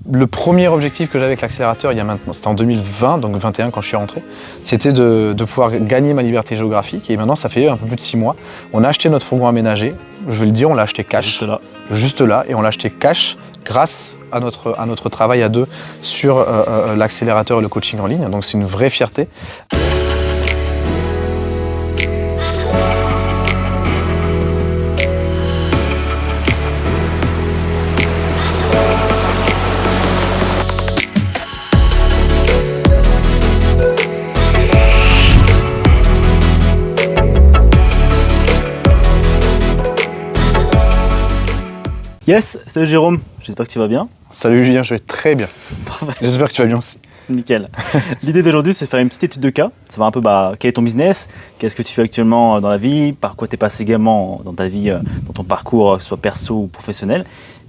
Le premier objectif que j'avais avec l'accélérateur, il y a maintenant, c'était en 2020, donc 21 quand je suis rentré, c'était de pouvoir gagner ma liberté géographique. Et maintenant, ça fait un peu plus de 6 mois. On a acheté notre fourgon aménagé. Je vais le dire, on l'a acheté cash. Juste là. Et on l'a acheté cash grâce à notre travail à deux sur l'accélérateur et le coaching en ligne. Donc c'est une vraie fierté. Yes, salut Jérôme, j'espère que tu vas bien. Salut Julien, je vais très bien. Parfait. J'espère que tu vas bien aussi. Nickel. L'idée d'aujourd'hui, c'est faire une petite étude de cas, savoir un peu quel est ton business, qu'est-ce que tu fais actuellement dans la vie, par quoi tu es passé également dans ta vie, dans ton parcours, que ce soit perso ou professionnel.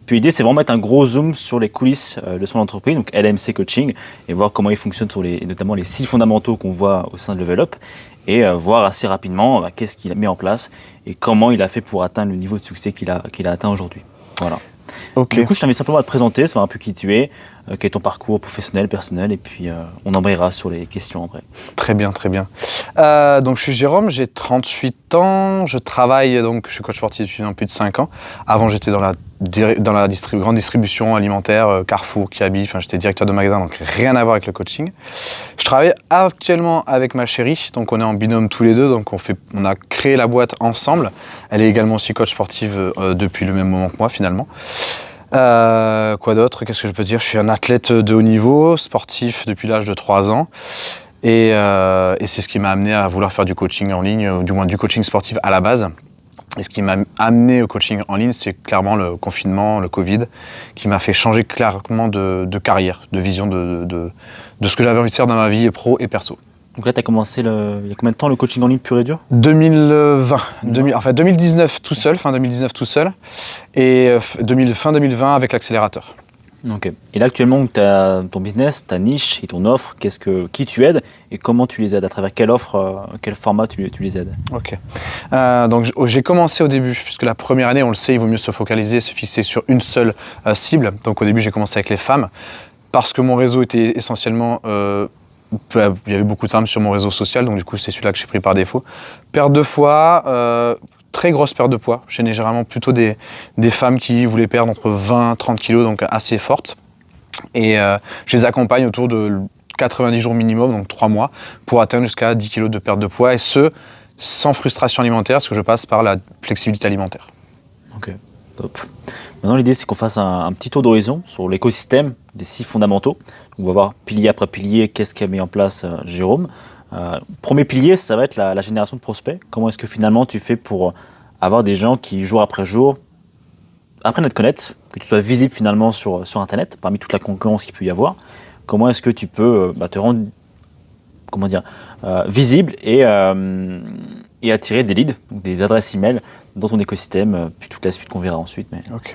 Puis l'idée, c'est vraiment mettre un gros zoom sur les coulisses de son entreprise, donc LMC Coaching, et voir comment il fonctionne sur notamment les 6 fondamentaux qu'on voit au sein de Level Up, et voir assez rapidement qu'est-ce qu'il a mis en place et comment il a fait pour atteindre le niveau de succès qu'il a atteint aujourd'hui. Voilà. Okay. Du coup, je t'invite simplement à te présenter, savoir un peu qui tu es, quel est ton parcours professionnel, personnel, et puis on embrayera sur les questions après. Très bien, très bien. Donc je suis Jérôme, j'ai 38 ans, je travaille, donc je suis coach sportif depuis plus de 5 ans. Avant, j'étais dans la grande distribution alimentaire, Carrefour, Kiabi, enfin j'étais directeur de magasin, donc rien à voir avec le coaching. Je travaille actuellement avec ma chérie, donc on est en binôme tous les deux, donc on a créé la boîte ensemble. Elle est également aussi coach sportive depuis le même moment que moi finalement. Quoi d'autre? Qu'est-ce que je peux dire? Je suis un athlète de haut niveau, sportif depuis l'âge de 3 ans. Et c'est ce qui m'a amené à vouloir faire du coaching en ligne, ou du moins du coaching sportif à la base. Et ce qui m'a amené au coaching en ligne, c'est clairement le confinement, le Covid, qui m'a fait changer clairement de carrière, de vision de ce que j'avais envie de faire dans ma vie pro et perso. Donc là, tu as commencé il y a combien de temps le coaching en ligne pur et dur? 2019 tout seul, fin 2019 tout seul, et fin 2020 avec l'accélérateur. Ok. Et là, actuellement, tu as ton business, ta niche et ton offre. Qui tu aides et comment tu les aides? À travers quelle offre, quel format tu les aides? Ok. Donc j'ai commencé au début, puisque la première année, on le sait, il vaut mieux se focaliser, se fixer sur une seule cible. Donc au début, j'ai commencé avec les femmes, parce que mon réseau était essentiellement... il y avait beaucoup de femmes sur mon réseau social, donc du coup, c'est celui-là que j'ai pris par défaut. Perte de poids... très grosse perte de poids. J'ai généralement plutôt des femmes qui voulaient perdre entre 20 et 30 kilos, donc assez fortes. Et je les accompagne autour de 90 jours minimum, donc 3 mois, pour atteindre jusqu'à 10 kilos de perte de poids, et ce, sans frustration alimentaire, parce que je passe par la flexibilité alimentaire. Ok, top. Maintenant, l'idée, c'est qu'on fasse un petit tour d'horizon sur l'écosystème des 6 fondamentaux. On va voir pilier après pilier, qu'est-ce qu'a mis en place Jérôme. Premier pilier, ça va être la génération de prospects. Comment est-ce que finalement tu fais pour avoir des gens qui, jour après jour, apprennent à te connaître, que tu sois visible finalement sur Internet, parmi toute la concurrence qu'il peut y avoir? Comment est-ce que tu peux te rendre visible et attirer des leads, donc des adresses email dans ton écosystème, puis toute la suite qu'on verra ensuite. Mais... Okay.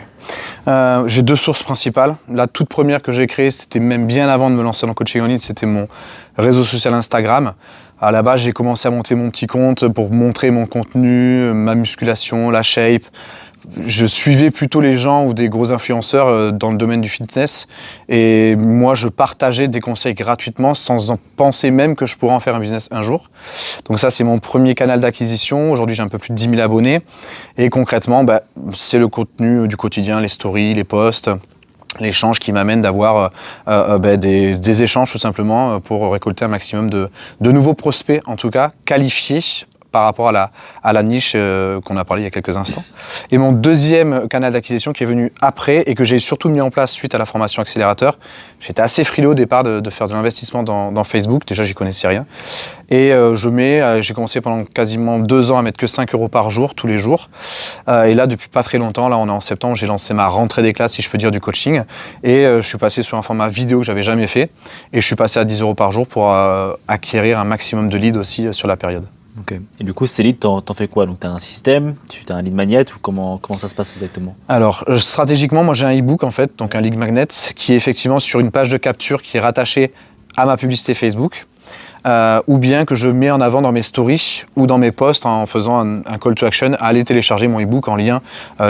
J'ai 2 sources principales. La toute première que j'ai créée, c'était même bien avant de me lancer dans le coaching en ligne, c'était mon réseau social Instagram. À la base, j'ai commencé à monter mon petit compte pour montrer mon contenu, ma musculation, la shape. Je suivais plutôt les gens ou des gros influenceurs dans le domaine du fitness, et moi je partageais des conseils gratuitement sans en penser même que je pourrais en faire un business un jour. Donc ça, c'est mon premier canal d'acquisition. Aujourd'hui, j'ai un peu plus de 10 000 abonnés, et concrètement, c'est le contenu du quotidien, les stories, les posts, l'échange qui m'amène d'avoir des échanges tout simplement pour récolter un maximum de nouveaux prospects, en tout cas qualifiés par rapport à la niche qu'on a parlé il y a quelques instants. Et mon deuxième canal d'acquisition qui est venu après, et que j'ai surtout mis en place suite à la formation accélérateur, j'étais assez frileux au départ de faire de l'investissement dans Facebook. Déjà, j'y connaissais rien. Et j'ai commencé pendant quasiment 2 ans à mettre que 5 € par jour, tous les jours. Et là, depuis pas très longtemps, là on est en septembre, j'ai lancé ma rentrée des classes, si je peux dire, du coaching. Et je suis passé sur un format vidéo que j'avais jamais fait. Et je suis passé à 10 € par jour pour acquérir un maximum de leads aussi sur la période. Ok. Et du coup, ces leads, t'en fais quoi? Donc, tu as un système, tu as un lead magnet, ou comment ça se passe exactement? Alors, stratégiquement, moi j'ai un e-book en fait, donc un lead magnet, qui est effectivement sur une page de capture qui est rattachée à ma publicité Facebook, ou bien que je mets en avant dans mes stories ou dans mes posts en faisant un call to action à aller télécharger mon e-book en lien.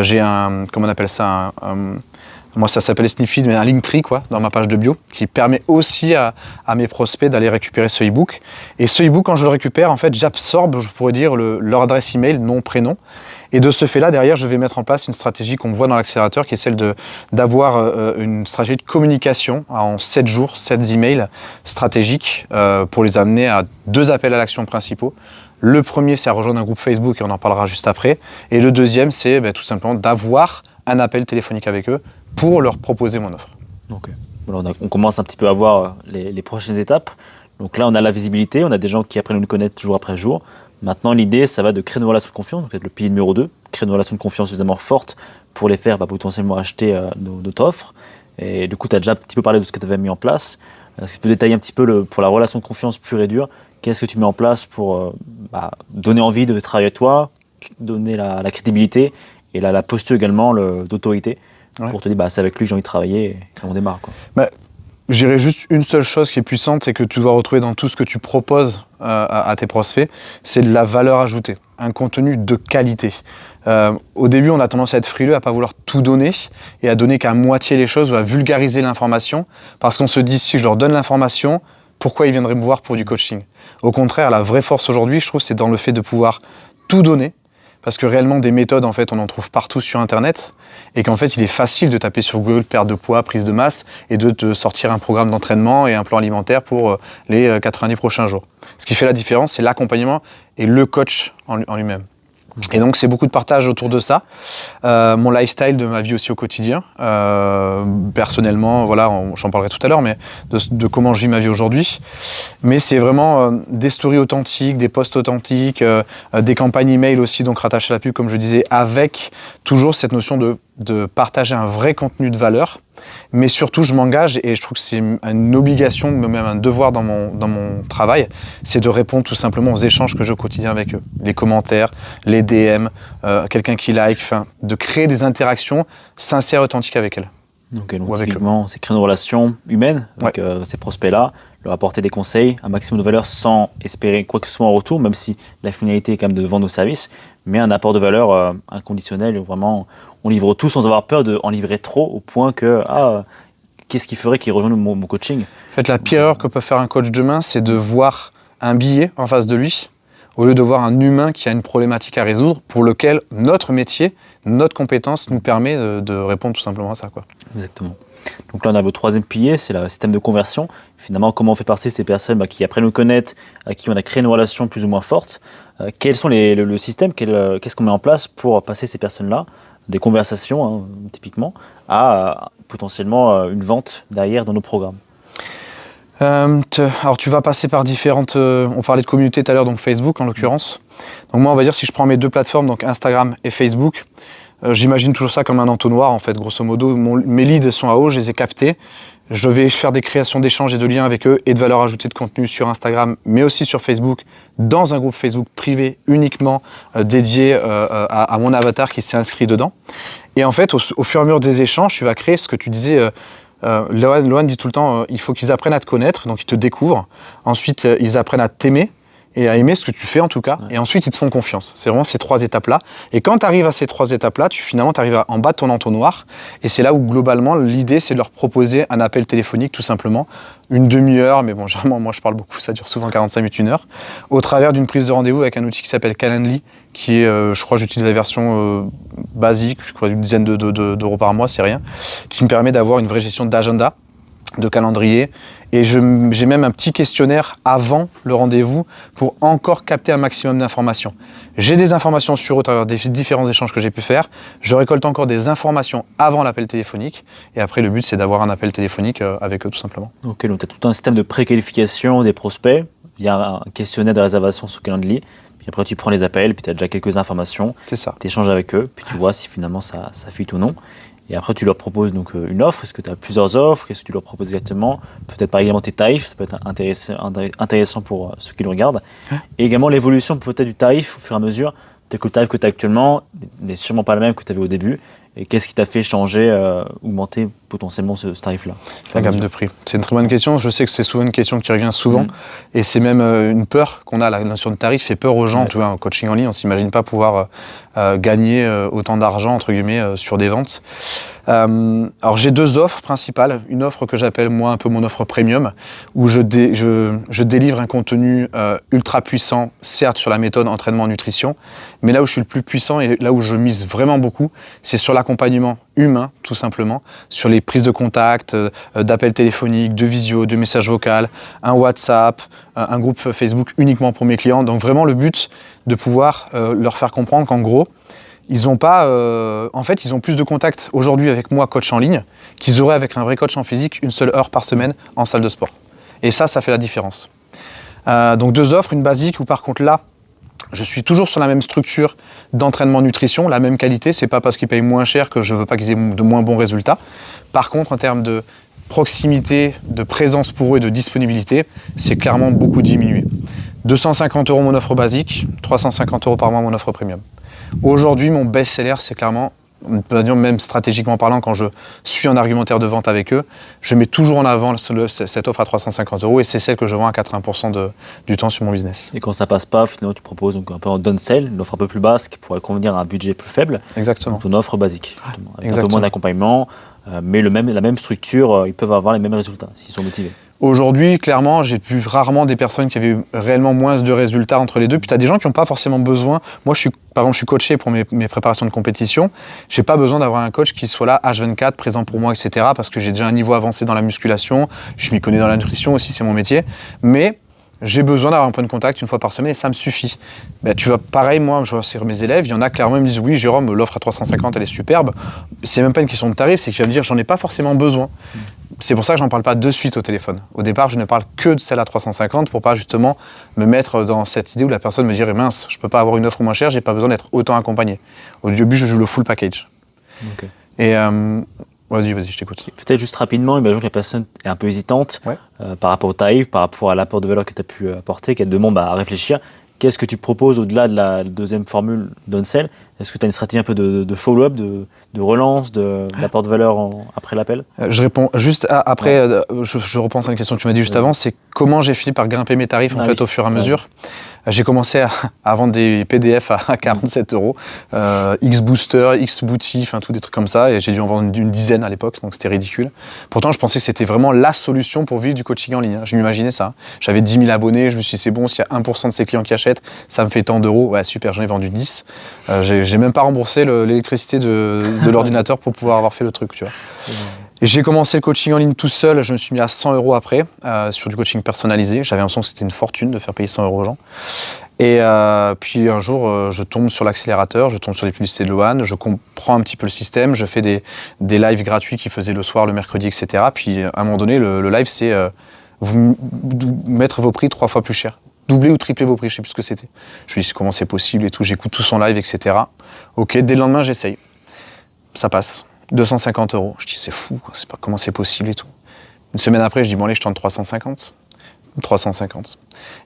J'ai comment on appelle ça, Moi, ça s'appelle Sniffy, mais un Linktree, quoi, dans ma page de bio, qui permet aussi à mes prospects d'aller récupérer ce e-book. Et ce e-book, quand je le récupère, en fait, j'absorbe, je pourrais dire, leur adresse email, nom, prénom. Et de ce fait-là, derrière, je vais mettre en place une stratégie qu'on voit dans l'accélérateur, qui est celle d'avoir une stratégie de communication en 7 jours, 7 emails stratégiques pour les amener à 2 appels à l'action principaux. Le premier, c'est à rejoindre un groupe Facebook, et on en parlera juste après. Et le deuxième, c'est tout simplement d'avoir un appel téléphonique avec eux pour leur proposer mon offre. Okay. Voilà, on commence un petit peu à voir les prochaines étapes. Donc là, on a la visibilité, on a des gens qui apprennent à nous connaître jour après jour. Maintenant, l'idée, ça va de créer une relation de confiance, peut-être le pilier numéro 2, créer une relation de confiance suffisamment forte pour les faire potentiellement acheter notre offre. Et du coup, tu as déjà un petit peu parlé de ce que tu avais mis en place. Est-ce que tu peux détailler un petit peu pour la relation de confiance pure et dure, qu'est-ce que tu mets en place pour donner envie de travailler avec toi, donner la crédibilité et la posture également d'autorité pour te dire c'est avec lui que j'ai envie de travailler et on démarre, quoi. Je dirais juste une seule chose qui est puissante et que tu dois retrouver dans tout ce que tu proposes à tes prospects, c'est de la valeur ajoutée, un contenu de qualité. Au début, on a tendance à être frileux, à pas vouloir tout donner et à donner qu'à moitié les choses ou à vulgariser l'information parce qu'on se dit si je leur donne l'information, pourquoi ils viendraient me voir pour du coaching? Au contraire, la vraie force aujourd'hui, je trouve, c'est dans le fait de pouvoir tout donner. Parce que réellement, des méthodes, en fait, on en trouve partout sur Internet et qu'en fait, il est facile de taper sur Google perte de poids, prise de masse et de te sortir un programme d'entraînement et un plan alimentaire pour les 90 prochains jours. Ce qui fait la différence, c'est l'accompagnement et le coach en lui-même. Et donc, c'est beaucoup de partage autour de ça. Mon lifestyle de ma vie aussi au quotidien. Personnellement, voilà, j'en parlerai tout à l'heure, mais de comment je vis ma vie aujourd'hui. Mais c'est vraiment des stories authentiques, des posts authentiques, des campagnes email aussi, donc rattachées à la pub, comme je disais, avec toujours cette notion de partager un vrai contenu de valeur. Mais surtout, je m'engage, et je trouve que c'est une obligation, même un devoir dans mon travail, c'est de répondre tout simplement aux échanges que j'ai au quotidien avec eux. Les commentaires, les DM, quelqu'un qui like, de créer des interactions sincères et authentiques avec elles. Donc typiquement, c'est créer une relation humaine avec ces prospects-là, leur apporter des conseils, un maximum de valeur sans espérer quoi que ce soit en retour, même si la finalité est quand même de vendre nos services, mais un apport de valeur inconditionnel, où vraiment on livre tout sans avoir peur d'en livrer trop au point que qu'est-ce qui ferait qu'il rejoigne mon coaching? En fait, la pire erreur que peut faire un coach demain, c'est de voir un billet en face de lui, au lieu de voir un humain qui a une problématique à résoudre, pour lequel notre métier, notre compétence nous permet de répondre tout simplement à ça, quoi. Exactement. Donc là, on a le troisième pilier, c'est le système de conversion. Finalement, comment on fait passer ces personnes qui apprennent à nous connaître, à qui on a créé une relation plus ou moins forte. Quels sont le système, qu'est-ce qu'on met en place pour passer ces personnes-là, des conversations typiquement, à potentiellement une vente derrière dans nos programmes? Alors tu vas passer par différentes... on parlait de communauté tout à l'heure, donc Facebook en l'occurrence. Donc moi, on va dire, si je prends mes 2 plateformes, donc Instagram et Facebook, j'imagine toujours ça comme un entonnoir, en fait, grosso modo. Mes leads sont à haut, je les ai captés. Je vais faire des créations d'échanges et de liens avec eux et de valeur ajoutée de contenu sur Instagram, mais aussi sur Facebook, dans un groupe Facebook privé uniquement dédié à mon avatar qui s'est inscrit dedans. Et en fait, au fur et à mesure des échanges, tu vas créer ce que tu disais... Lohan dit tout le temps, il faut qu'ils apprennent à te connaître, donc ils te découvrent. Ensuite, ils apprennent à t'aimer et à aimer ce que tu fais en tout cas. Ouais. Et ensuite, ils te font confiance. C'est vraiment ces 3 étapes-là. Et quand tu arrives à ces 3 étapes-là, finalement, tu arrives en bas de ton entonnoir. Et c'est là où, globalement, l'idée, c'est de leur proposer un appel téléphonique, tout simplement. Une demi-heure, mais bon, généralement, moi, je parle beaucoup, ça dure souvent 45 minutes, 1 heure. Au travers d'une prise de rendez-vous avec un outil qui s'appelle Calendly, qui est, je crois, j'utilise la version basique, je crois, une dizaine d'euros par mois, c'est rien, qui me permet d'avoir une vraie gestion d'agenda, de calendrier. Et j'ai même un petit questionnaire avant le rendez-vous pour encore capter un maximum d'informations. J'ai des informations sur eux au travers des différents échanges que j'ai pu faire. Je récolte encore des informations avant l'appel téléphonique. Et après, le but, c'est d'avoir un appel téléphonique avec eux, tout simplement. Ok, donc tu as tout un système de préqualification des prospects via un questionnaire de réservation sur Calendly. Puis après, tu prends les appels, puis tu as déjà quelques informations. C'est ça. Tu échanges avec eux, puis tu vois si finalement ça fit ou non. Et après, tu leur proposes donc une offre. Est-ce que tu as plusieurs offres? Qu'est-ce que tu leur proposes exactement? Peut-être par exemple tes tarifs, ça peut être intéressant pour ceux qui le regardent. Et également l'évolution peut-être du tarif au fur et à mesure. Peut-être que le tarif que tu as actuellement n'est sûrement pas le même que tu avais au début. Et qu'est-ce qui t'a fait changer, augmenter potentiellement ce tarif-là? La gamme de prix. C'est une très bonne question. Je sais que c'est souvent une question qui revient souvent. Et c'est même une peur qu'on a. La notion de tarif fait peur aux gens. Tu vois, en coaching en ligne, on ne s'imagine pas pouvoir gagner autant d'argent, entre guillemets, sur des ventes. Alors j'ai 2 offres principales. Une offre que j'appelle moi un peu mon offre premium, où je délivre un contenu ultra puissant, certes sur la méthode entraînement nutrition, mais là où je suis le plus puissant et là où je mise vraiment beaucoup, c'est sur l'accompagnement humain, tout simplement, sur les prises de contact, d'appels téléphoniques, de visio, de messages vocaux, un WhatsApp, un groupe Facebook uniquement pour mes clients. Donc vraiment le but de pouvoir leur faire comprendre qu'en gros, ils ont pas, en fait, ils ont plus de contacts aujourd'hui avec moi, coach en ligne, qu'ils auraient avec un vrai coach en physique, une seule heure par semaine en salle de sport. Et ça fait la différence. Donc 2 offres, une basique où par contre là, je suis toujours sur la même structure d'entraînement nutrition, la même qualité. C'est pas parce qu'ils payent moins cher que je veux pas qu'ils aient de moins bons résultats. Par contre, en termes de proximité, de présence pour eux et de disponibilité, c'est clairement beaucoup diminué. 250 € mon offre basique, 350 € par mois mon offre premium. Aujourd'hui, mon best-seller, c'est clairement, même stratégiquement parlant, quand je suis en argumentaire de vente avec eux, je mets toujours en avant cette offre à 350 € et c'est celle que je vends à 80% du temps sur mon business. Et quand ça passe pas, finalement, tu proposes donc un peu en downsell, une offre un peu plus basse qui pourrait convenir à un budget plus faible. Exactement. Donc une offre basique, avec Exactement. un peu moins d'accompagnement, mais la même structure, ils peuvent avoir les mêmes résultats s'ils sont motivés. Aujourd'hui, clairement, j'ai vu rarement des personnes qui avaient réellement moins de résultats entre les deux. Puis tu as des gens qui n'ont pas forcément besoin. Moi, par exemple, je suis coaché pour mes préparations de compétition. J'ai pas besoin d'avoir un coach qui soit là H24, présent pour moi, etc. Parce que j'ai déjà un niveau avancé dans la musculation. Je m'y connais dans la nutrition aussi, c'est mon métier. Mais j'ai besoin d'avoir un point de contact une fois par semaine et ça me suffit. Ben, tu vois, pareil, moi, je vois sur mes élèves, il y en a clairement, ils me disent oui, Jérôme, l'offre à 350, elle est superbe. C'est même pas une question de tarif, c'est qu'il va me dire j'en ai pas forcément besoin. C'est pour ça que j'en parle pas de suite au téléphone. Au départ, je ne parle que de celle à 350 pour pas justement me mettre dans cette idée où la personne me dirait mince, je peux pas avoir une offre moins chère, j'ai pas besoin d'être autant accompagné. Au début, je joue le full package. Okay. Et vas-y, je t'écoute. Peut-être juste rapidement, imaginons que la personne est un peu hésitante par rapport au tarif, par rapport à l'apport de valeur que tu as pu apporter, qu'elle demande à réfléchir. Qu'est-ce que tu proposes au-delà de la deuxième formule downsell? Est-ce que tu as une stratégie un peu de follow-up, de relance, d'apport de valeur après l'appel? Je réponds juste après, je repense à une question que tu m'as dit juste avant, c'est comment j'ai fini par grimper mes tarifs en fait, au fur et à mesure. J'ai commencé à vendre des PDF à 47 €, X-Booster, X-Booty, enfin tout des trucs comme ça, et j'ai dû en vendre une dizaine à l'époque, donc c'était ridicule. Pourtant, je pensais que c'était vraiment la solution pour vivre du coaching en ligne. Je m'imaginais ça. J'avais 10 000 abonnés, je me suis dit c'est bon, s'il y a 1% de ces clients qui achètent, ça me fait tant d'euros. Ouais, super, j'en ai vendu 10. J'ai même pas remboursé l'électricité de l'ordinateur pour pouvoir avoir fait le truc, tu vois. Et j'ai commencé le coaching en ligne tout seul, je me suis mis à 100 € après, sur du coaching personnalisé. J'avais l'impression que c'était une fortune de faire payer 100 € aux gens. Et puis un jour, je tombe sur l'accélérateur, je tombe sur les publicités de Lohan, je comprends un petit peu le système, je fais des lives gratuits qu'ils faisaient le soir, le mercredi, etc. Puis à un moment donné, le live, c'est mettre vos prix 3 fois plus cher. Doubler ou tripler vos prix, je sais plus ce que c'était. Je me dis comment c'est possible et tout, j'écoute tout son live, etc. Ok, dès le lendemain, j'essaye. Ça passe. 250 €. Je dis c'est fou, quoi. C'est pas comment c'est possible et tout. Une semaine après, je dis bon allez, je tente 350. 350.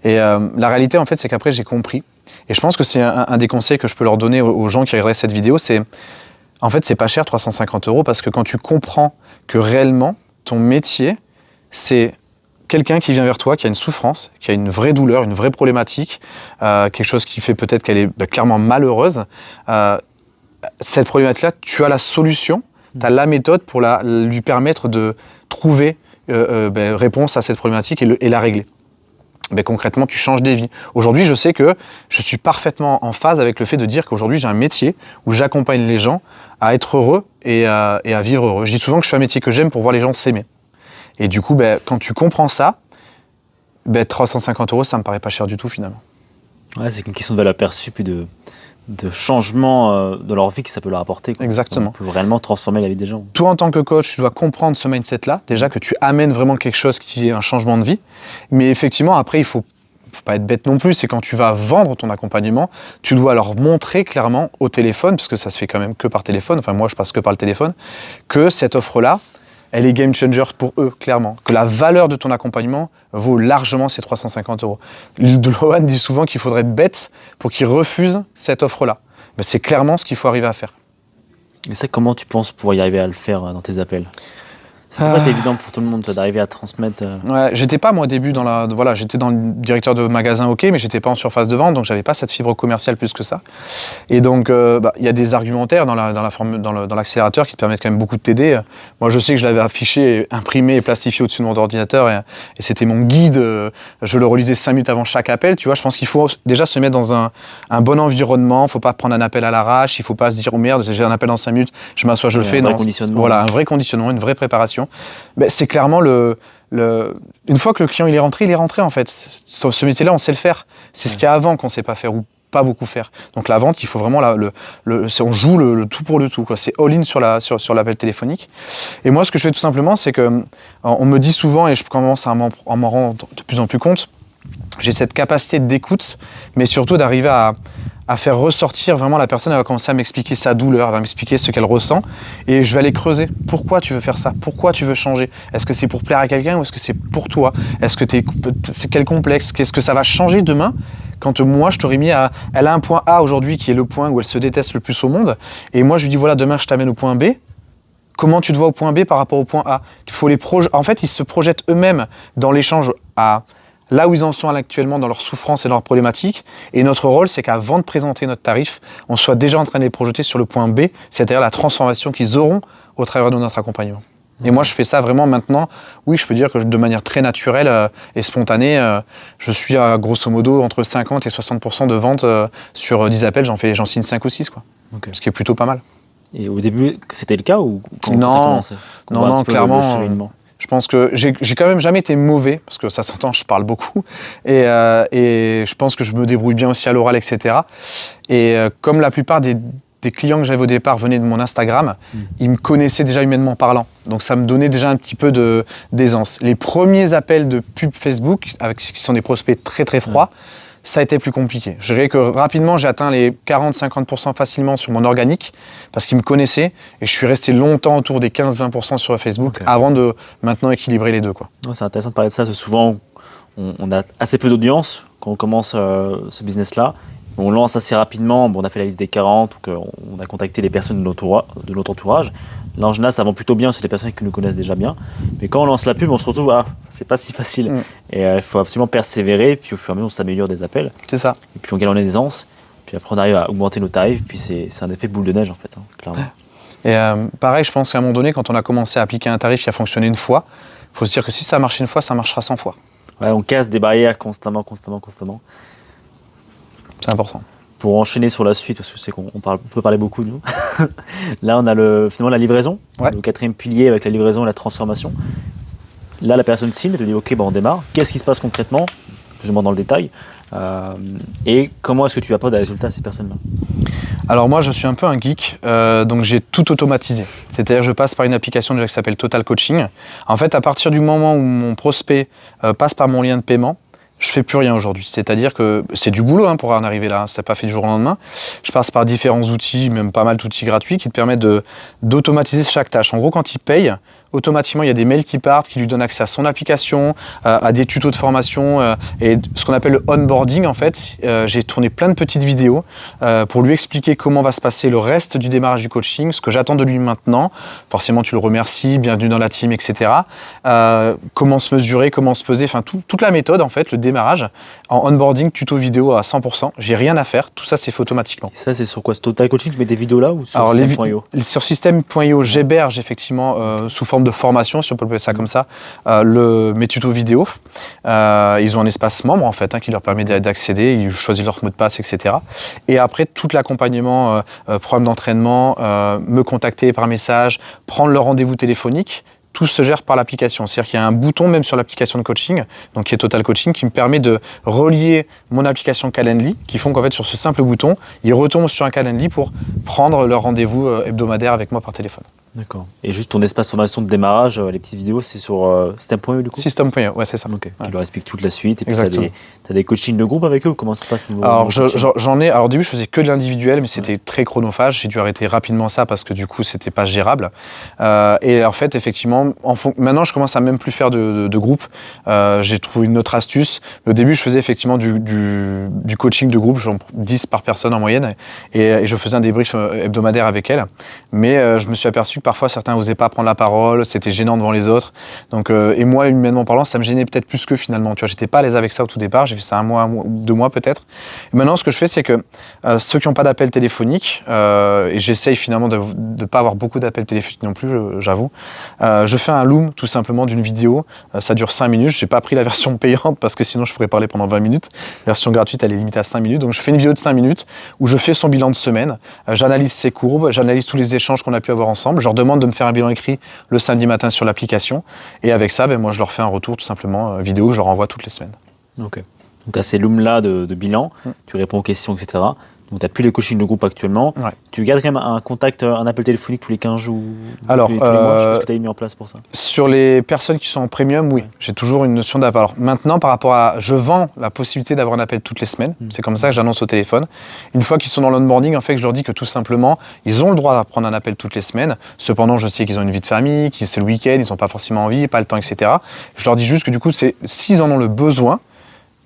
Et la réalité en fait, c'est qu'après j'ai compris. Et je pense que c'est un des conseils que je peux leur donner aux gens qui regardent cette vidéo, c'est en fait c'est pas cher 350 € parce que quand tu comprends que réellement ton métier, c'est quelqu'un qui vient vers toi, qui a une souffrance, qui a une vraie douleur, une vraie problématique, quelque chose qui fait peut-être qu'elle est clairement malheureuse. Cette problématique-là, tu as la solution. Tu as la méthode pour lui permettre de trouver réponse à cette problématique et la régler. Concrètement, tu changes des vies. Aujourd'hui, je sais que je suis parfaitement en phase avec le fait de dire qu'aujourd'hui, j'ai un métier où j'accompagne les gens à être heureux et à vivre heureux. Je dis souvent que je fais un métier que j'aime pour voir les gens s'aimer. Et du coup, quand tu comprends ça, 350 €, ça me paraît pas cher du tout finalement. Ouais, c'est une question de valeur perçue, puis de changement de leur vie que ça peut leur apporter. Quoi. Exactement. On peut réellement transformer la vie des gens. Toi, en tant que coach, tu dois comprendre ce mindset-là, déjà que tu amènes vraiment quelque chose qui est un changement de vie. Mais effectivement, après, il faut pas être bête non plus, c'est quand tu vas vendre ton accompagnement, tu dois leur montrer clairement au téléphone, parce que ça se fait quand même que par téléphone, enfin moi je passe que par le téléphone, que cette offre-là, elle est game changer pour eux, clairement. Que la valeur de ton accompagnement vaut largement ces 350 €. Lohan dit souvent qu'il faudrait être bête pour qu'ils refusent cette offre-là. C'est clairement ce qu'il faut arriver à faire. Et ça, comment tu penses pouvoir y arriver à le faire dans tes appels? Ça peut pas être évident pour tout le monde toi, d'arriver à transmettre. Ouais, j'étais pas moi au début j'étais dans le directeur de magasin, ok, mais j'étais pas en surface de vente, donc j'avais pas cette fibre commerciale plus que ça. Et donc il y a des argumentaires dans l'accélérateur qui te permettent quand même beaucoup de t'aider. Moi je sais que je l'avais affiché, imprimé et plastifié au-dessus de mon ordinateur et c'était mon guide. Je le relisais 5 minutes avant chaque appel. Tu vois, je pense qu'il faut déjà se mettre dans un bon environnement. Faut pas prendre un appel à l'arrache. Il faut pas se dire oh merde, j'ai un appel dans 5 minutes, je m'assois, je le fais. Un vrai conditionnement. Voilà, un vrai conditionnement, une vraie préparation. Ben, c'est clairement une fois que le client il est rentré en fait. Ce métier-là, on sait le faire. C'est ce qu'il y a avant qu'on sait pas faire ou pas beaucoup faire. Donc la vente, il faut vraiment on joue le tout pour le tout, quoi. C'est all-in sur l'appel téléphonique. Et moi, ce que je fais tout simplement, c'est que on me dit souvent, et je commence à m'en rendre de plus en plus compte, j'ai cette capacité d'écoute, mais surtout d'arriver à faire ressortir vraiment la personne. Elle va commencer à m'expliquer sa douleur, elle va m'expliquer ce qu'elle ressent, et je vais aller creuser. Pourquoi tu veux faire ça? Pourquoi tu veux changer? Est-ce que c'est pour plaire à quelqu'un ou est-ce que c'est pour toi? Est-ce que c'est quel complexe? Qu'est-ce que ça va changer demain? Quand moi je t'aurais mis elle a un point A aujourd'hui qui est le point où elle se déteste le plus au monde, et moi je lui dis voilà, demain je t'amène au point B. Comment tu te vois au point B par rapport au point A? En fait, ils se projettent eux-mêmes dans l'échange à là où ils en sont actuellement dans leurs souffrances et leurs problématiques. Et notre rôle, c'est qu'avant de présenter notre tarif, on soit déjà en train de les projeter sur le point B, c'est-à-dire la transformation qu'ils auront au travers de notre accompagnement. Et moi, je fais ça vraiment maintenant. Oui, je peux dire que de manière très naturelle et spontanée, je suis à grosso modo entre 50 et 60% de ventes sur 10 appels. J'en signe 5 ou 6, quoi. Okay. Ce qui est plutôt pas mal. Et au début, c'était le cas ou quand non, t'as commencé? Non, clairement. Je pense que j'ai quand même jamais été mauvais, parce que ça s'entend, je parle beaucoup, et je pense que je me débrouille bien aussi à l'oral, etc. Et comme la plupart des clients que j'avais au départ venaient de mon Instagram, ils me connaissaient déjà humainement parlant. Donc ça me donnait déjà un petit peu d'aisance. Les premiers appels de pub Facebook, qui sont des prospects très très froids, ça a été plus compliqué. Je dirais que rapidement, j'ai atteint les 40-50% facilement sur mon organique, parce qu'ils me connaissaient, et je suis resté longtemps autour des 15-20% sur Facebook, avant de maintenant équilibrer les deux, quoi. C'est intéressant de parler de ça, parce que souvent, on a assez peu d'audience quand on commence ce business-là. On lance assez rapidement, on a fait la liste des 40, ou on a contacté les personnes de notre entourage. Là, en général, ça va plutôt bien, c'est des personnes qui nous connaissent déjà bien. Mais quand on lance la pub, on se retrouve, c'est pas si facile. Et il faut absolument persévérer, puis au fur et à mesure, on s'améliore des appels. C'est ça. Et puis on gagne en aisance, puis après on arrive à augmenter nos tarifs, puis c'est un effet boule de neige en fait, clairement. Et pareil, je pense qu'à un moment donné, quand on a commencé à appliquer un tarif qui a fonctionné une fois, il faut se dire que si ça a marché une fois, ça marchera 100 fois. Ouais, on casse des barrières constamment. C'est important. Pour enchaîner sur la suite, parce que je sais qu'on peut parler beaucoup, nous. Là, on a finalement la livraison, le 4e pilier avec la livraison et la transformation. Là, la personne signe, elle te dit ok, on démarre. Qu'est-ce qui se passe concrètement, plus ou moins dans le détail, et comment est-ce que tu apportes des résultats à ces personnes-là? Alors moi, je suis un peu un geek, donc j'ai tout automatisé. C'est-à-dire je passe par une application déjà qui s'appelle Total Coaching. En fait, à partir du moment où mon prospect passe par mon lien de paiement, je fais plus rien aujourd'hui. C'est-à-dire que c'est du boulot pour en arriver là. Ça n'est pas fait du jour au lendemain. Je passe par différents outils, même pas mal d'outils gratuits qui te permettent d'automatiser chaque tâche. En gros, quand il paye, automatiquement, il y a des mails qui partent, qui lui donnent accès à son application, à des tutos de formation et ce qu'on appelle le onboarding. En fait, j'ai tourné plein de petites vidéos pour lui expliquer comment va se passer le reste du démarrage du coaching, ce que j'attends de lui maintenant. Forcément, tu le remercies, bienvenue dans la team, etc. Comment se mesurer, comment se peser, enfin toute la méthode, en fait, le démarrage en onboarding, tuto vidéo à 100%. J'ai rien à faire, tout ça c'est fait automatiquement. Et ça, c'est sur quoi? Ce Total Coaching, tu mets des vidéos là ou sur System.io? Sur System.io, j'héberge effectivement sous forme de formation, si on peut appeler ça comme ça, mes tutos vidéo. Ils ont un espace membre en fait qui leur permet d'accéder, ils choisissent leur mot de passe, etc. Et après, tout l'accompagnement, programme d'entraînement, me contacter par message, prendre le rendez-vous téléphonique, tout se gère par l'application. C'est-à-dire qu'il y a un bouton même sur l'application de coaching, donc qui est Total Coaching, qui me permet de relier mon application Calendly, qui font qu'en fait sur ce simple bouton, ils retombent sur un Calendly pour prendre leur rendez-vous hebdomadaire avec moi par téléphone. D'accord. Et juste ton espace formation de démarrage, les petites vidéos, c'est sur System.io du coup? System.io, ouais, c'est ça. Ok. Ouais. Tu leur expliques toute la suite. Et puis tu as des coachings de groupe avec eux ou comment ça se passe niveau? Alors j'en ai. Alors au début je faisais que de l'individuel, mais c'était très chronophage. J'ai dû arrêter rapidement ça parce que du coup c'était pas gérable. Et en fait effectivement, maintenant je commence à même plus faire de groupe. J'ai trouvé une autre astuce. Au début je faisais effectivement du coaching de groupe, genre 10 par personne en moyenne, et je faisais un débrief hebdomadaire avec elle. Mais je me suis aperçu parfois certains n'osaient pas prendre la parole, c'était gênant devant les autres. Donc, et moi, humainement parlant, ça me gênait peut-être plus qu'eux finalement. Tu vois, j'étais pas à l'aise avec ça au tout départ, j'ai fait ça un mois ou 2 mois peut-être. Et maintenant, ce que je fais, c'est que ceux qui n'ont pas d'appel téléphonique, et j'essaye finalement de ne pas avoir beaucoup d'appels téléphoniques non plus, j'avoue, je fais un loom tout simplement d'une vidéo, ça dure 5 minutes, j'ai pas pris la version payante parce que sinon je pourrais parler pendant 20 minutes. La version gratuite, elle est limitée à 5 minutes, donc je fais une vidéo de 5 minutes où je fais son bilan de semaine, j'analyse ses courbes, j'analyse tous les échanges qu'on a pu avoir ensemble, je leur demande de me faire un bilan écrit le samedi matin sur l'application, et avec ça, moi je leur fais un retour tout simplement vidéo que je leur envoie toutes les semaines. Ok. Donc tu as ces looms-là de bilan, tu réponds aux questions, etc. Donc tu n'as plus les coachings de groupe actuellement. Ouais. Tu gardes quand même un contact, un appel téléphonique tous les 15 jours Alors, tous les mois. Je sais pas ce que tu as mis en place pour ça. Sur les personnes qui sont en premium, oui, j'ai toujours une notion d'appel. Alors maintenant, par rapport à... Je vends la possibilité d'avoir un appel toutes les semaines. C'est comme ça que j'annonce au téléphone. Une fois qu'ils sont dans l'onboarding, en fait, je leur dis que tout simplement, ils ont le droit de prendre un appel toutes les semaines. Cependant, je sais qu'ils ont une vie de famille, que c'est le week-end, ils n'ont pas forcément envie, pas le temps, etc. Je leur dis juste que du coup, s'ils en ont le besoin,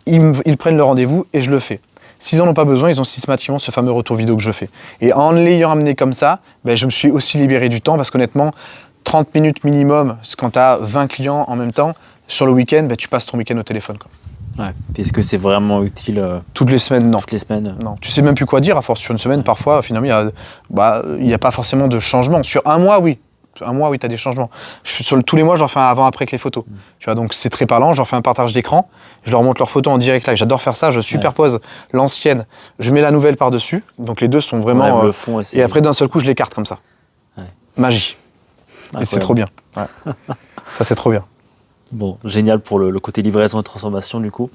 ils prennent le rendez-vous et je le fais. S'ils n'en ont pas besoin, ils ont systématiquement ce fameux retour vidéo que je fais. Et en l'ayant amené comme ça, je me suis aussi libéré du temps parce qu'honnêtement, 30 minutes minimum, quand tu as 20 clients en même temps, sur le week-end, tu passes ton week-end au téléphone. Quoi. Ouais. Est-ce que c'est vraiment utile toutes les semaines, non. Toutes les semaines Non. Tu sais même plus quoi dire à force sur une semaine. Parfois, finalement, il n'y a pas forcément de changement. Sur un mois, oui. Un mois, oui, tu as des changements. Tous les mois, j'en fais un avant-après avec les photos. Tu vois, donc c'est très parlant. J'en fais un partage d'écran. Je leur montre leurs photos en direct live. J'adore faire ça. Je superpose l'ancienne. Je mets la nouvelle par-dessus. Donc les deux sont vraiment... le fond, et après, d'un seul coup, je l'écarte comme ça. Ouais. Magie. Et c'est trop bien. Ouais. Ça, c'est trop bien. Bon, génial pour le côté livraison et transformation du coup.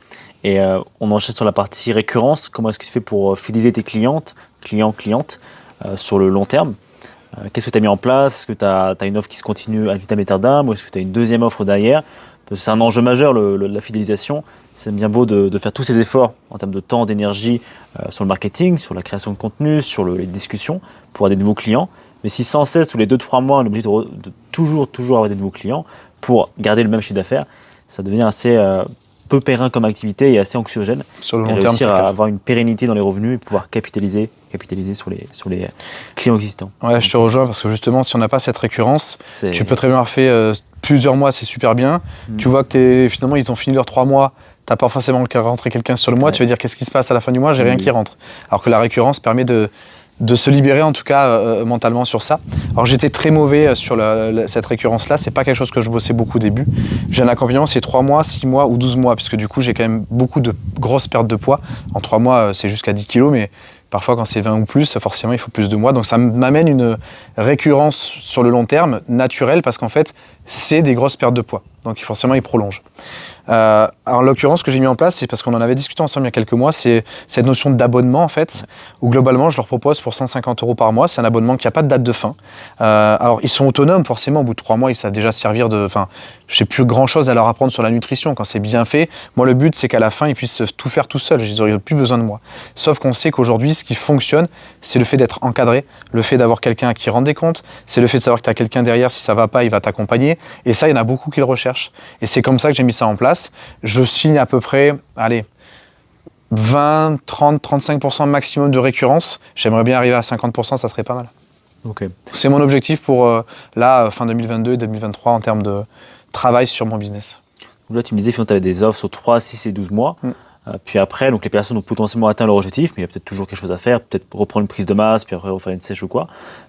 Et on enchaîne sur la partie récurrence. Comment est-ce que tu fais pour fidéliser tes clientes sur le long terme? Qu'est-ce que tu as mis en place? Est-ce que tu as une offre qui se continue ad vitam aeternam ou est-ce que tu as une deuxième offre derrière? Parce que c'est un enjeu majeur, la fidélisation. C'est bien beau de faire tous ces efforts en termes de temps, d'énergie sur le marketing, sur la création de contenu, sur les discussions pour avoir des nouveaux clients. Mais si sans cesse, tous les 2-3 mois, on est obligé de toujours avoir des nouveaux clients pour garder le même chiffre d'affaires, ça devient assez peu périn comme activité et assez anxiogène. Sur le et long terme, c'est réussir à clair. avoir une pérennité dans les revenus et pouvoir capitaliser sur les clients existants. Ouais, je te rejoins parce que justement, si on n'a pas cette récurrence, tu peux très bien avoir fait plusieurs mois, c'est super bien. Tu vois que finalement, ils ont fini leurs 3 mois. T'as pas forcément rentré quelqu'un sur le mois. Tu vas dire qu'est-ce qui se passe à la fin du mois, j'ai rien qui rentre. Alors que la récurrence permet de se libérer en tout cas mentalement sur ça. Alors j'étais très mauvais sur cette récurrence-là, c'est pas quelque chose que je bossais beaucoup au début. J'ai un accompagnement, c'est 3 mois, 6 mois ou 12 mois, puisque du coup j'ai quand même beaucoup de grosses pertes de poids. En 3 mois, c'est jusqu'à 10 kilos, mais parfois quand c'est 20 ou plus, forcément il faut plus de mois. Donc ça m'amène une récurrence sur le long terme naturelle, parce qu'en fait c'est des grosses pertes de poids. Donc forcément il prolonge. En l'occurrence, ce que j'ai mis en place, c'est parce qu'on en avait discuté ensemble il y a quelques mois, c'est cette notion d'abonnement en fait, où globalement je leur propose pour 150 € par mois, c'est un abonnement qui n'a pas de date de fin. Alors ils sont autonomes forcément, au bout de 3 mois ils savent déjà servir de... Enfin, je n'ai plus grand chose à leur apprendre sur la nutrition quand c'est bien fait. Moi le but c'est qu'à la fin ils puissent tout faire tout seuls, ils n'auraient plus besoin de moi. Sauf qu'on sait qu'aujourd'hui ce qui fonctionne, c'est le fait d'être encadré, le fait d'avoir quelqu'un à qui rendre des comptes, c'est le fait de savoir que tu as quelqu'un derrière, si ça va pas il va t'accompagner, et ça il y en a beaucoup qui le recherchent. Et c'est comme ça que j'ai mis ça en place. Je signe à peu près, 20, 30, 35% maximum de récurrence. J'aimerais bien arriver à 50%, ça serait pas mal. Okay. C'est mon objectif pour fin 2022 et 2023 en termes de travail sur mon business. Donc là, tu me disais que tu avais des offres sur 3, 6 et 12 mois. Puis après, donc les personnes ont potentiellement atteint leur objectif, mais il y a peut-être toujours quelque chose à faire, peut-être reprendre une prise de masse, puis après refaire une sèche ou quoi.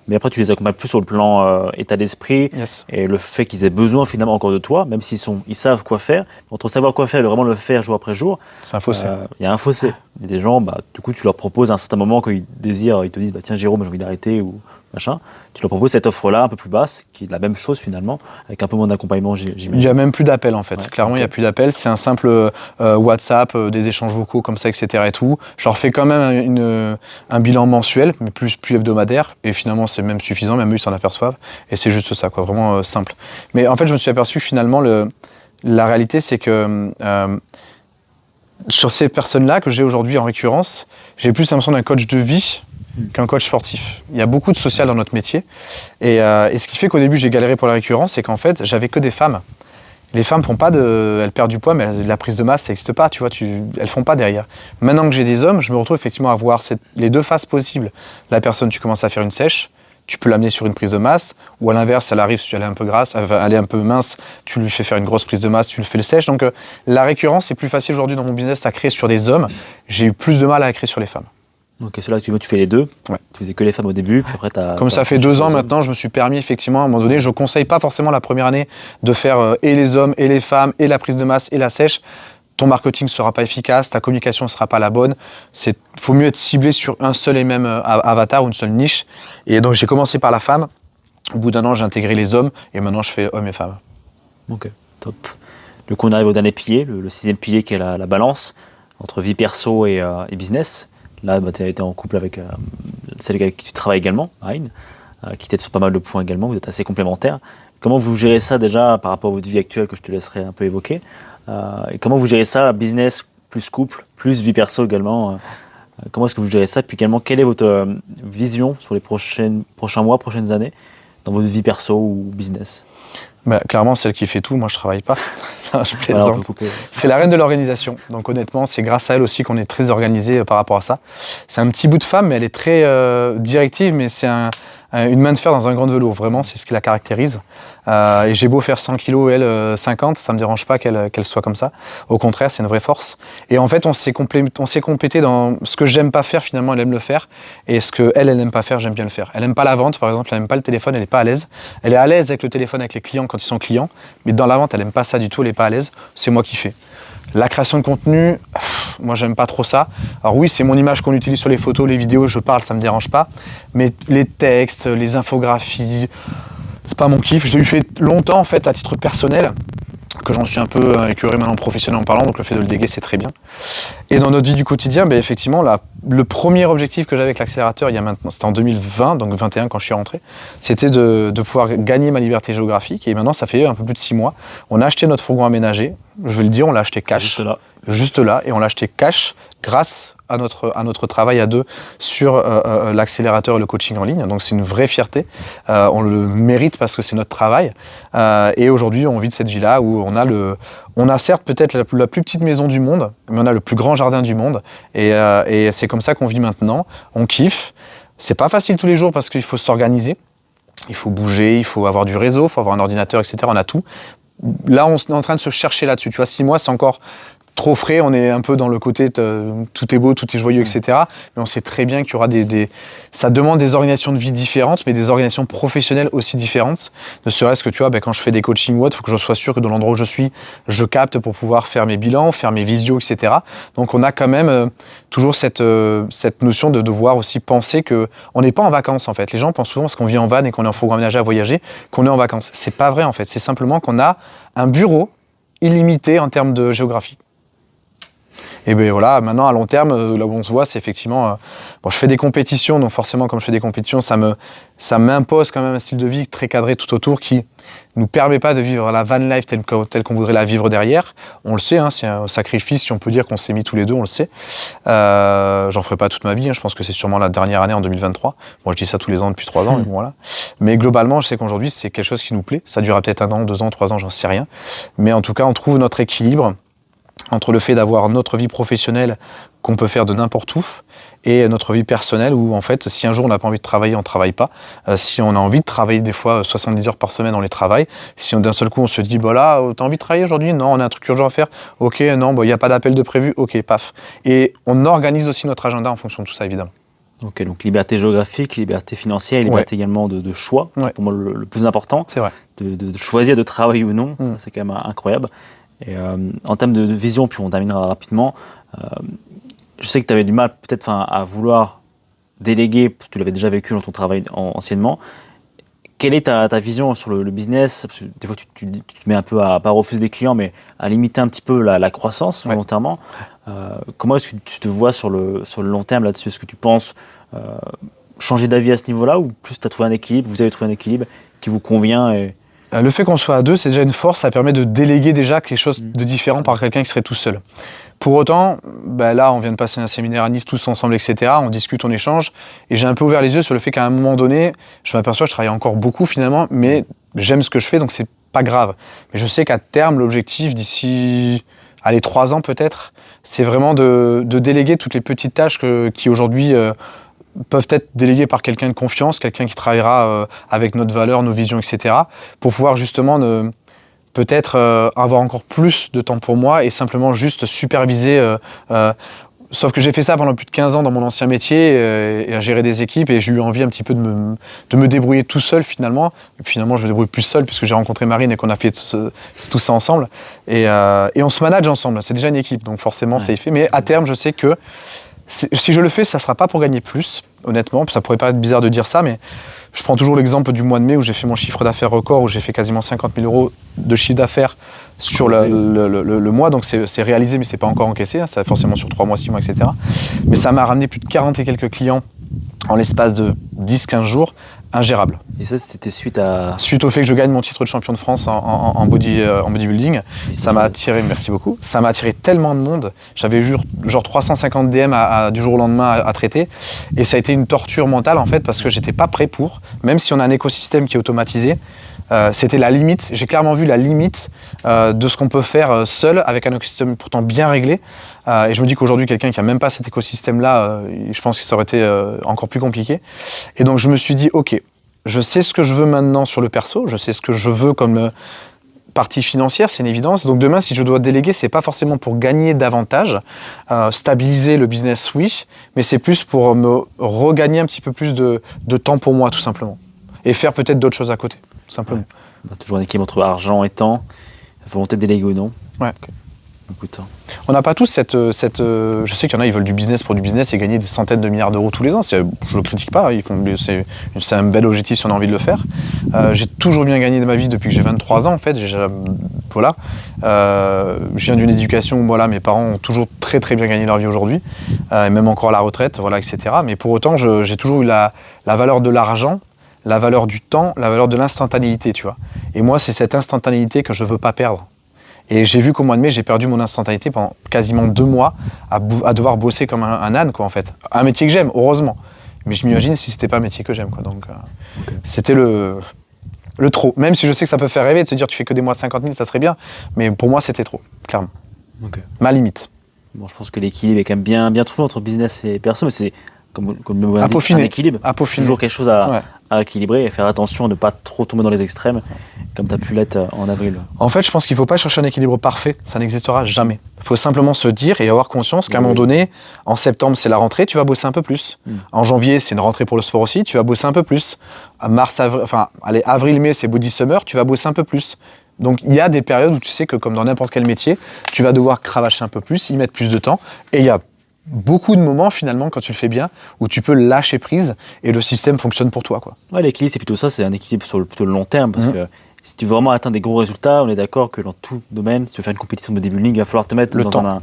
Mais après, tu les accompagnes plus sur le plan état d'esprit et le fait qu'ils aient besoin finalement encore de toi, même s'ils savent quoi faire. Entre savoir quoi faire et vraiment le faire jour après jour, c'est un fossé. Il y a un fossé. Il y a des gens, du coup, tu leur proposes à un certain moment quand ils désirent, ils te disent tiens Jérôme, j'ai envie d'arrêter ou machin. Tu leur proposes cette offre-là un peu plus basse, qui est la même chose finalement, avec un peu moins d'accompagnement, j'imagine. Il n'y a même plus d'appel en fait. Ouais, clairement, il n'y a plus d'appel. C'est un simple WhatsApp, des échanges vocaux comme ça, etc. Et tout. Je leur fais quand même un bilan mensuel, mais plus hebdomadaire. Et finalement, c'est même suffisant, même eux, ils s'en aperçoivent. Et c'est juste ça, quoi, vraiment simple. Mais en fait, je me suis aperçu finalement, la réalité, c'est que sur ces personnes-là que j'ai aujourd'hui en récurrence, j'ai plus l'impression d'un coach de vie qu'un coach sportif. Il y a beaucoup de social dans notre métier. Et ce qui fait qu'au début, j'ai galéré pour la récurrence, c'est qu'en fait, j'avais que des femmes. Les femmes font pas elles perdent du poids, mais la prise de masse, ça n'existe pas, tu vois, elles font pas derrière. Maintenant que j'ai des hommes, je me retrouve effectivement à voir les deux faces possibles. La personne, tu commences à faire une sèche, tu peux l'amener sur une prise de masse, ou à l'inverse, elle arrive, si elle est un peu grasse, elle est un peu mince, tu lui fais faire une grosse prise de masse, tu le fais le sèche. Donc la récurrence est plus facile aujourd'hui dans mon business à créer sur des hommes. J'ai eu plus de mal à la créer sur les femmes. Ok, cela tu fais les deux. Ouais. Tu faisais que les femmes au début, puis après Comme ça fait 2 ans maintenant, je me suis permis effectivement à un moment donné, je conseille pas forcément la première année de faire et les hommes et les femmes et la prise de masse et la sèche. Ton marketing ne sera pas efficace, ta communication ne sera pas la bonne. Il faut mieux être ciblé sur un seul et même avatar ou une seule niche. Et donc j'ai commencé par la femme. Au bout d'1 an, j'ai intégré les hommes et maintenant je fais hommes et femmes. Ok, top. Du coup, on arrive au dernier pilier, le 6e pilier qui est la balance entre vie perso et business. Là, tu as été en couple avec celle avec qui tu travailles également, Aïn, qui t'aide sur pas mal de points également. Vous êtes assez complémentaires. Comment vous gérez ça déjà par rapport à votre vie actuelle que je te laisserai un peu évoquer et comment vous gérez ça, business plus couple, plus vie perso également comment est-ce que vous gérez ça? Puis également, quelle est votre vision sur les prochains mois, prochaines années dans votre vie perso ou business? Bah, clairement, celle qui fait tout, moi je travaille pas. Je Voilà, plaisante. C'est la reine de l'organisation. Donc honnêtement, c'est grâce à elle aussi qu'on est très organisé par rapport à ça. C'est un petit bout de femme, mais elle est très directive, mais c'est une main de fer dans un grand velours. Vraiment, c'est ce qui la caractérise. Et j'ai beau faire 100 kilos, elle 50, ça me dérange pas qu'elle soit comme ça. Au contraire, c'est une vraie force. Et en fait, on s'est complété dans ce que j'aime pas faire, finalement, elle aime le faire. Et ce que elle n'aime pas faire, j'aime bien le faire. Elle aime pas la vente, par exemple, elle aime pas le téléphone, elle est pas à l'aise. Elle est à l'aise avec le téléphone, avec les clients quand ils sont clients, mais dans la vente, elle aime pas ça du tout, elle est pas à l'aise. C'est moi qui fais. La création de contenu, moi j'aime pas trop ça. Alors oui, c'est mon image qu'on utilise sur les photos, les vidéos, je parle, ça me dérange pas. Mais les textes, les infographies, c'est pas mon kiff. Je l'ai fait longtemps en fait à titre personnel, que j'en suis un peu écœuré maintenant professionnel en parlant, donc le fait de le déguer c'est très bien. Et dans notre vie du quotidien, ben, effectivement, le premier objectif que j'avais avec l'accélérateur, il y a maintenant, c'était en 2020, donc 21 quand je suis rentré, c'était de pouvoir gagner ma liberté géographique. Et maintenant, ça fait un peu plus de 6 mois. On a acheté notre fourgon aménagé. Je vais le dire, on l'a acheté cash. Juste là, et on l'a acheté cash grâce à notre travail à deux sur l'accélérateur et le coaching en ligne. Donc c'est une vraie fierté. On le mérite parce que c'est notre travail. Et aujourd'hui, on vit de cette vie-là où on a certes peut-être la plus petite maison du monde, mais on a le plus grand jardin du monde. Et c'est comme ça qu'on vit maintenant. On kiffe. C'est pas facile tous les jours parce qu'il faut s'organiser. Il faut bouger, il faut avoir du réseau, il faut avoir un ordinateur, etc. On a tout. Là, on est en train de se chercher là-dessus. Tu vois, 6 mois, c'est encore trop frais. On est un peu dans le côté tout est beau, tout est joyeux, etc. Mais on sait très bien qu'il y aura ça demande des organisations de vie différentes, mais des organisations professionnelles aussi différentes. Ne serait-ce que, tu vois, quand je fais des coachings ou autre, il faut que je sois sûr que dans l'endroit où je suis, je capte pour pouvoir faire mes bilans, faire mes visios, etc. Donc, on a quand même toujours cette notion de devoir aussi penser qu'on n'est pas en vacances, en fait. Les gens pensent souvent, parce qu'on vit en van et qu'on est en fourgon aménagé à voyager, qu'on est en vacances. C'est pas vrai, en fait. C'est simplement qu'on a un bureau illimité en termes de géographie. Et bien voilà, maintenant à long terme, là où on se voit, c'est effectivement... je fais des compétitions, donc forcément, comme je fais des compétitions, ça m'impose quand même un style de vie très cadré tout autour qui nous permet pas de vivre la van life telle qu'on voudrait la vivre derrière. On le sait, c'est un sacrifice, si on peut dire qu'on s'est mis tous les deux, on le sait. J'en ferai pas toute ma vie, je pense que c'est sûrement la dernière année en 2023. Moi, je dis ça tous les ans depuis 3 ans, mais bon, voilà. Mais globalement, je sais qu'aujourd'hui, c'est quelque chose qui nous plaît. Ça durera peut-être 1 an, 2 ans, 3 ans, j'en sais rien. Mais en tout cas, on trouve notre équilibre entre le fait d'avoir notre vie professionnelle qu'on peut faire de n'importe où et notre vie personnelle où en fait si un jour on n'a pas envie de travailler, on ne travaille pas. Si on a envie de travailler des fois 70 heures par semaine, on les travaille. Si d'un seul coup on se dit là, t'as envie de travailler aujourd'hui? Non, on a un truc urgent à faire. Ok, non, il n'y a pas d'appel de prévu. Ok, paf. Et on organise aussi notre agenda en fonction de tout ça évidemment. Ok, donc liberté géographique, liberté financière, liberté également de choix. Ouais. Pour moi le plus important. C'est vrai. De choisir de travailler ou non, ça c'est quand même incroyable. Et en termes de vision, puis on terminera rapidement, je sais que tu avais du mal peut-être à vouloir déléguer, parce que tu l'avais déjà vécu dans ton travail anciennement. Quelle est ta vision sur le business? Parce que des fois tu te mets un peu à pas refuser des clients, mais à limiter un petit peu la croissance volontairement. Comment est-ce que tu te vois sur le long terme là-dessus? Est-ce que tu penses changer d'avis à ce niveau-là, ou plus tu as trouvé un équilibre, vous avez trouvé un équilibre qui vous convient Le fait qu'on soit à deux, c'est déjà une force, ça permet de déléguer déjà quelque chose de différent par quelqu'un qui serait tout seul. Pour autant, là, on vient de passer un séminaire à Nice tous ensemble, etc. On discute, on échange, et j'ai un peu ouvert les yeux sur le fait qu'à un moment donné, je m'aperçois que je travaille encore beaucoup finalement, mais j'aime ce que je fais, donc c'est pas grave. Mais je sais qu'à terme, l'objectif d'ici, 3 ans peut-être, c'est vraiment de déléguer toutes les petites tâches qui aujourd'hui peuvent être délégués par quelqu'un de confiance, quelqu'un qui travaillera avec notre valeur, nos visions, etc. pour pouvoir justement peut-être avoir encore plus de temps pour moi et simplement juste superviser. Sauf que j'ai fait ça pendant plus de 15 ans dans mon ancien métier et à gérer des équipes et j'ai eu envie un petit peu de me débrouiller tout seul finalement. Et puis, finalement, je me débrouille plus seul puisque j'ai rencontré Marine et qu'on a fait tout ça ensemble. Et on se manage ensemble, c'est déjà une équipe, donc forcément c'est fait. Mais à terme, je sais que si je le fais, ça ne sera pas pour gagner plus, honnêtement. Ça pourrait paraître bizarre de dire ça, mais je prends toujours l'exemple du mois de mai où j'ai fait mon chiffre d'affaires record, où j'ai fait quasiment 50 000 euros de chiffre d'affaires sur le mois. Donc c'est réalisé, mais c'est pas encore encaissé. Hein, c'est forcément sur 3 mois, 6 mois, etc. Mais ça m'a ramené plus de 40 et quelques clients en l'espace de 10-15 jours, ingérable. Et ça, c'était suite à... Suite au fait que je gagne mon titre de champion de France en bodybuilding, ça m'a attiré, merci beaucoup, ça m'a attiré tellement de monde. J'avais genre 350 DM du jour au lendemain à traiter. Et ça a été une torture mentale en fait, parce que j'étais pas prêt pour, même si on a un écosystème qui est automatisé, c'était la limite, j'ai clairement vu la limite de ce qu'on peut faire seul avec un écosystème pourtant bien réglé. Et je me dis qu'aujourd'hui, quelqu'un qui n'a même pas cet écosystème-là, je pense que ça aurait été encore plus compliqué. Et donc je me suis dit, ok, je sais ce que je veux maintenant sur le perso, je sais ce que je veux comme partie financière, c'est une évidence. Donc demain, si je dois déléguer, c'est pas forcément pour gagner davantage, stabiliser le business, oui, mais c'est plus pour me regagner un petit peu plus de temps pour moi, tout simplement. Et faire peut-être d'autres choses à côté, tout simplement. Ouais. On a toujours un équilibre entre argent et temps, volonté de déléguer ou non. Ouais. Okay. Écoute, on n'a pas tous cette je sais qu'il y en a, ils veulent du business pour du business et gagner des centaines de milliards d'euros tous les ans. Je le critique pas, c'est un bel objectif si on a envie de le faire. J'ai toujours bien gagné de ma vie depuis que j'ai 23 ans en fait. Voilà. Je viens d'une éducation où voilà, mes parents ont toujours très très bien gagné leur vie aujourd'hui, et même encore à la retraite, voilà, etc. Mais pour autant, j'ai toujours eu la valeur de l'argent, la valeur du temps, la valeur de l'instantanéité, tu vois. Et moi, c'est cette instantanéité que je veux pas perdre. Et j'ai vu qu'au mois de mai, j'ai perdu mon instantanéité pendant quasiment 2 mois à devoir bosser comme un âne, quoi, en fait. Un métier que j'aime, heureusement. Mais je m'imagine si c'était pas un métier que j'aime, quoi. Donc, c'était le trop. Même si je sais que ça peut faire rêver de se dire tu fais que des mois de 50 000, ça serait bien. Mais pour moi, c'était trop, clairement. Okay. Ma limite. Bon, je pense que l'équilibre est quand même bien trouvé entre business et perso, mais c'est comme à peaufiner. Un équilibre. À peaufiner. Toujours quelque chose à équilibrer et faire attention de ne pas trop tomber dans les extrêmes, comme tu as pu l'être en avril. En fait, je pense qu'il ne faut pas chercher un équilibre parfait, ça n'existera jamais. Il faut simplement se dire et avoir conscience qu'à un moment donné, en septembre, c'est la rentrée, tu vas bosser un peu plus. En janvier, c'est une rentrée pour le sport aussi, tu vas bosser un peu plus. À avril-mai, c'est body summer, tu vas bosser un peu plus. Donc il y a des périodes où tu sais que comme dans n'importe quel métier, tu vas devoir cravacher un peu plus, y mettre plus de temps. Et il y a beaucoup de moments finalement quand tu le fais bien où tu peux lâcher prise et le système fonctionne pour toi, quoi. Ouais, l'équilibre c'est plutôt ça, c'est un équilibre sur plutôt le long terme parce que si tu veux vraiment atteindre des gros résultats, on est d'accord que dans tout domaine, si tu veux faire une compétition de bodybuilding, il va falloir te mettre le temps.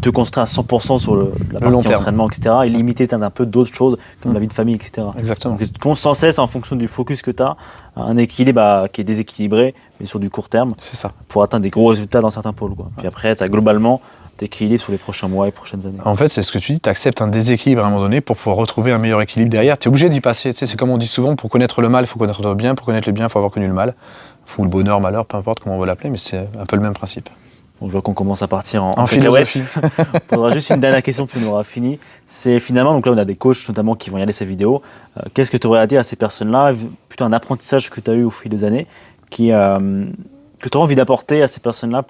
Te concentrer à 100% sur la partie entraînement, etc. et limiter un peu d'autres choses comme la vie de famille, etc. Exactement. Donc sans cesse en fonction du focus que tu as, un équilibre qui est déséquilibré mais sur du court terme. C'est ça. Pour atteindre des gros résultats dans certains pôles, quoi. Puis après, tu as globalement équilibre sur les prochains mois et prochaines années. En fait, c'est ce que tu dis, tu acceptes un déséquilibre à un moment donné pour pouvoir retrouver un meilleur équilibre derrière. Tu es obligé d'y passer. Tu sais, c'est comme on dit souvent, pour connaître le mal, il faut connaître le bien. Pour connaître le bien, il faut avoir connu le mal. Ou le bonheur, malheur, peu importe comment on veut l'appeler, mais c'est un peu le même principe. Bon, je vois qu'on commence à partir en philosophie. On aura juste une dernière question, puis on aura fini. C'est finalement, donc là on a des coachs notamment qui vont regarder ces vidéos. Qu'est-ce que tu aurais à dire à ces personnes-là, plutôt un apprentissage que tu as eu au fil des années, que tu auras envie d'apporter à ces personnes-là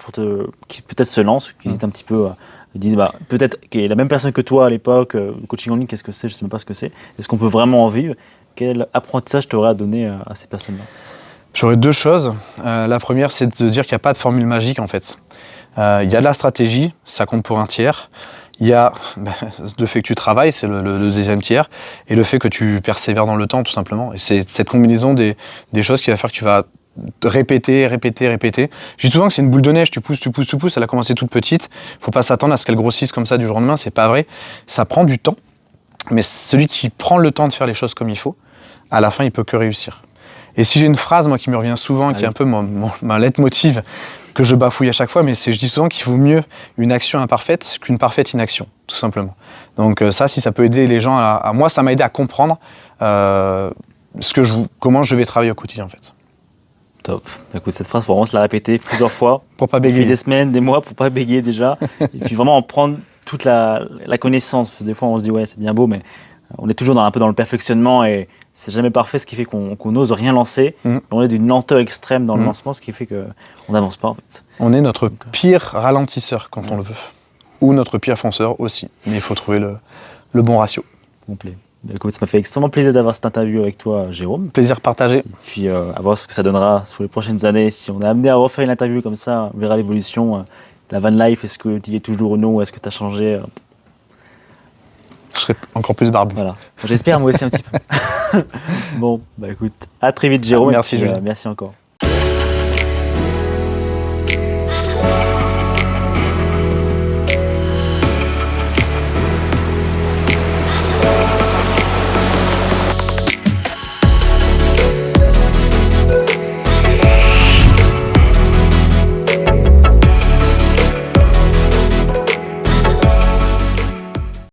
qui peut-être se lancent, qui hésitent un petit peu, disent peut-être qu'il y a la même personne que toi à l'époque, le coaching en ligne, qu'est-ce que c'est, je ne sais même pas ce que c'est. Est-ce qu'on peut vraiment en vivre? Quel apprentissage tu aurais à donner à ces personnes-là? J'aurais 2 choses. La première, c'est de dire qu'il n'y a pas de formule magique en fait. Il y a de la stratégie, ça compte pour un tiers. Il y a le fait que tu travailles, c'est le deuxième tiers, et le fait que tu persévères dans le temps, tout simplement. Et c'est cette combinaison des choses qui va faire que tu vas répéter. Je dis souvent que c'est une boule de neige, tu pousses, elle a commencé toute petite. Faut pas s'attendre à ce qu'elle grossisse comme ça du jour au lendemain, c'est pas vrai. Ça prend du temps, mais celui qui prend le temps de faire les choses comme il faut, à la fin, il peut que réussir. Et si j'ai une phrase, moi, qui me revient souvent, qui est un peu ma leitmotiv, que je bafouille à chaque fois, mais je dis souvent qu'il vaut mieux une action imparfaite qu'une parfaite inaction, tout simplement. Donc ça, si ça peut aider les gens moi, ça m'a aidé à comprendre comment je vais travailler au quotidien, en fait. Top. Écoute, cette phrase, faut vraiment se la répéter plusieurs fois. Pour pas bégayer. Des semaines, des mois, pour pas bégayer déjà. Et puis vraiment en prendre toute la connaissance. Parce que des fois, on se dit, ouais, c'est bien beau, mais On est toujours un peu dans le perfectionnement et c'est jamais parfait, ce qui fait qu'on n'ose rien lancer. On est d'une lenteur extrême dans le lancement, ce qui fait qu'on n'avance pas en fait. On est notre pire ralentisseur quand on le veut. Ou notre pire fonceur aussi. Mais il faut trouver le bon ratio. Complet. Écoute, ça m'a fait extrêmement plaisir d'avoir cette interview avec toi, Jérôme. Plaisir partagé. Et puis, à voir ce que ça donnera sur les prochaines années. Si on est amené à refaire une interview comme ça, on verra l'évolution. La van life, est-ce que tu y es toujours ou non? Est-ce que tu as changé? Je serai encore plus barbu. Voilà. J'espère moi aussi un petit peu. Bon, écoute, à très vite, Jérôme. Merci, puis, Julien. merci encore.